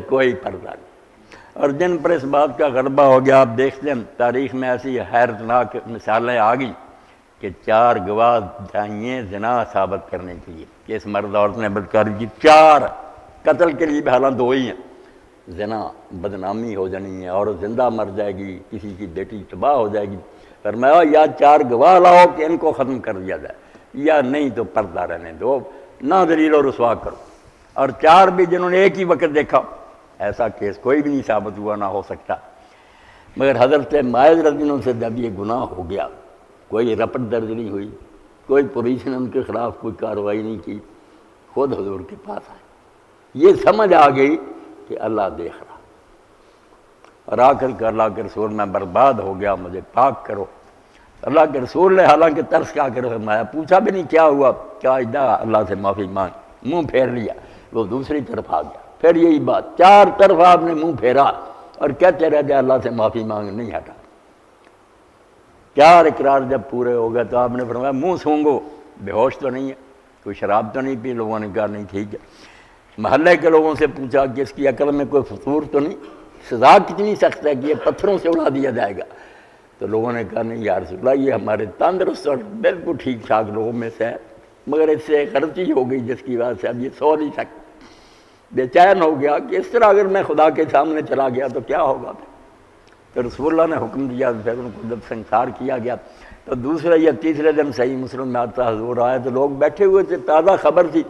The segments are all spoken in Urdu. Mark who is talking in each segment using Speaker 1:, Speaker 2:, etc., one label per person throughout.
Speaker 1: کوئی پردہ نہیں۔ اور جن پر اس بات کا غلبہ ہو گیا، آپ دیکھتے ہیں تاریخ میں ایسی حیرتناک مثالیں آ گئی کہ 4 گواہ چاہیے زنا ثابت کرنے کے لیے کہ اس مرد عورت نے بدکاری کی، 4 قتل کے لیے بھی حالانکہ 2 ہی ہیں، زنا بدنامی ہو جانی ہے، عورت زندہ مر جائے گی، کسی کی بیٹی تباہ ہو جائے گی، فرمایا یا 4 گواہ لاؤ کہ ان کو ختم کر دیا جائے، یا نہیں تو پردہ رہنے دو، نہ ذلیل و رسوا کرو۔ اور 4 بھی جنہوں نے ایک ہی وقت دیکھا، ایسا کیس کوئی بھی نہیں ثابت ہوا، نہ ہو سکتا۔ مگر حضرت ماعز رضی اللہ عنہ سے جب یہ گناہ ہو گیا، کوئی رپٹ درج نہیں ہوئی، کوئی پولیس نے ان کے خلاف کوئی کارروائی نہیں کی، خود حضور کے پاس آئے، یہ سمجھ آ گئی کہ اللہ دیکھ رہا، اور آ کر کے اللہ کے رسول میں برباد ہو گیا، مجھے پاک کرو۔ اللہ کے رسول نے حالانکہ ترس کھا کر فرمایا، پوچھا بھی نہیں کیا ہوا، کیا جا اللہ سے معافی مانگ، منہ پھیر لیا، وہ دوسری طرف آ گیا، پھر یہی بات، 4 طرف آپ نے منہ پھیرا اور کہتے رہ گیا اللہ سے معافی مانگ، نہیں ہٹا۔ 4 اقرار جب پورے ہو گئے تو آپ نے فرمایا منہ سونگو، بے ہوش تو نہیں ہے، کوئی شراب تو نہیں پی؟ لوگوں نے کہا نہیں، ٹھیک ہے۔ محلے کے لوگوں سے پوچھا کہ اس کی عقل میں کوئی فطور تو نہیں، سزا کتنی سخت ہے کہ یہ پتھروں سے اڑا دیا جائے گا؟ تو لوگوں نے کہا نہیں یا رسول اللہ، یہ ہمارے تندرست اور بالکل ٹھیک ٹھاک لوگوں میں سے ہے، مگر اس سے غلطی ہو گئی جس کی وجہ سے اب یہ سو نہیں سکتا۔ بے چین ہو گیا کہ اس طرح اگر میں خدا کے سامنے چلا گیا تو کیا ہوگا؟ تو رسول اللہ نے حکم دیا، پھر ان کو جب سنسار کیا گیا تو دوسرے یا تیسرے دن صحیح مسلم میں آتا حضور آئے تو لوگ بیٹھے ہوئے تھے، تازہ خبر تھی،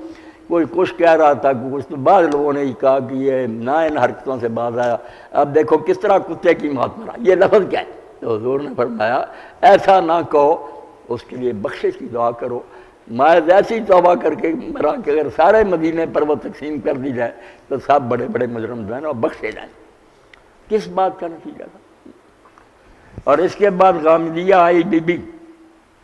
Speaker 1: کوئی کچھ کہہ رہا تھا، کچھ تو بعض لوگوں نے ہی کہا کہ یہ نہ ان حرکتوں سے باز آیا، اب دیکھو کس طرح کتے کی موت مرا، یہ لفظ کیا ہے؟ تو حضور نے فرمایا ایسا نہ کہو، اس کے لیے بخشش کی دعا کرو۔ ماعز ایسی توبہ کر کے مرا کہ اگر سارے مدینے پر وہ تقسیم کر دی جائے تو سب بڑے بڑے مجرم جو ہیں اور بخشے جائیں۔ کس بات کا نتیجہ تھا؟ اور اس کے بعد غامدیہ آئی، بی بی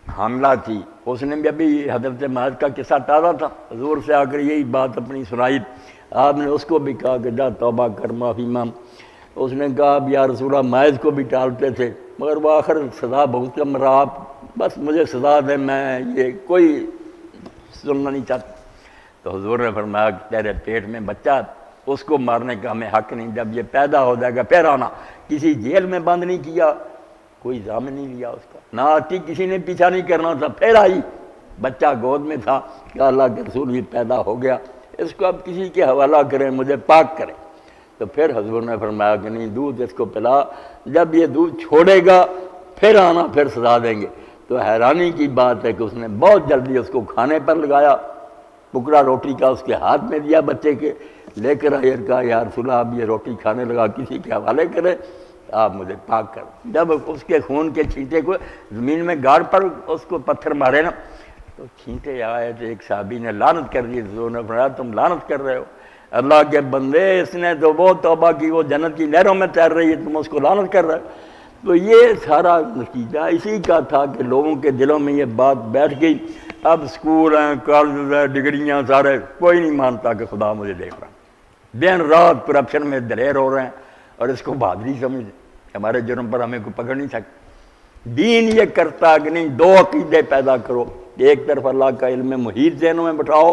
Speaker 1: حاملہ تھی، اس نے بھی ابھی حضرت ماعز کا قصہ تازہ تھا، حضور سے آ کر یہی بات اپنی سنائی، آپ نے اس کو بھی کہا کہ جا توبہ کر، معافی مانگ۔ اس نے کہا اب یا رسول اللہ ماعز کو بھی ٹالتے تھے، مگر وہ آخر سزا بہت کم رہا، آپ بس مجھے سزا دیں، میں یہ کوئی سننا نہیں چاہتا۔ تو حضور نے فرمایا کہ تیرے پیٹ میں بچہ ہے، اس کو مارنے کا ہمیں حق نہیں، جب یہ پیدا ہو جائے گا پھر آنا۔ کسی جیل میں بند نہیں کیا، کوئی ضامن نہیں لیا اس کا، نہ آتی، کسی نے پیچھا نہیں کرنا تھا، پھر آئی، بچہ گود میں تھا کہ اللہ کے رسول بھی پیدا ہو گیا، اس کو اب کسی کے حوالہ کریں، مجھے پاک کریں۔ تو پھر حضور نے فرمایا کہ نہیں، دودھ اس کو پلا، جب یہ دودھ چھوڑے گا پھر آنا، پھر سزا دیں گے۔ تو حیرانی کی بات ہے کہ اس نے بہت جلدی اس کو کھانے پر لگایا، ٹکڑا روٹی کا اس کے ہاتھ میں دیا بچے کے، لے کر آئے، کہا یا رسول اللہ آپ یہ روٹی کھانے لگا کسی کے حوالے کریں، آپ مجھے پاک کر۔ جب اس کے خون کے چھینٹے کو زمین میں گاڑ پر اس کو پتھر مارے نا تو چھینٹے آئے، تو ایک صحابی نے لعنت کر دی، حضور نے فرمایا تم لعنت کر رہے ہو، اللہ کے بندے، اس نے تو وہ توبہ کی، وہ جنت کی نہروں میں تیر رہی ہے، تم اس کو لعنت کر رہے ہو۔ تو یہ سارا نتیجہ اسی کا تھا کہ لوگوں کے دلوں میں یہ بات بیٹھ گئی۔ اب سکول ہیں، کالج ہیں، ڈگریاں، سارے، کوئی نہیں مانتا کہ خدا مجھے دیکھ رہا، دن رات کرپشن میں دلیر ہو رہے ہیں، اور اس کو بہادری سمجھتے، ہمارے جرم پر ہمیں کوئی پکڑ نہیں سکتا۔ دین یہ کرتا کہ نہیں، 2 عقیدے پیدا کرو، ایک طرف اللہ کا علم محیط ذہنوں میں بٹھاؤ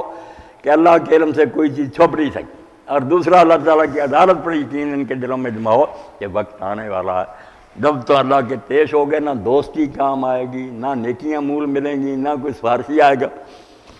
Speaker 1: کہ اللہ کے علم سے کوئی چیز چھپ نہیں سکتی، اور دوسرا اللہ تعالیٰ کی عدالت پر یقین ان کے دلوں میں جماؤ کہ وقت آنے والا ہے جب تو اللہ کے پیش ہو گئے، نہ دوستی کام آئے گی، نہ نیکیاں مول ملیں گی، نہ کوئی سفارشی آئے گا۔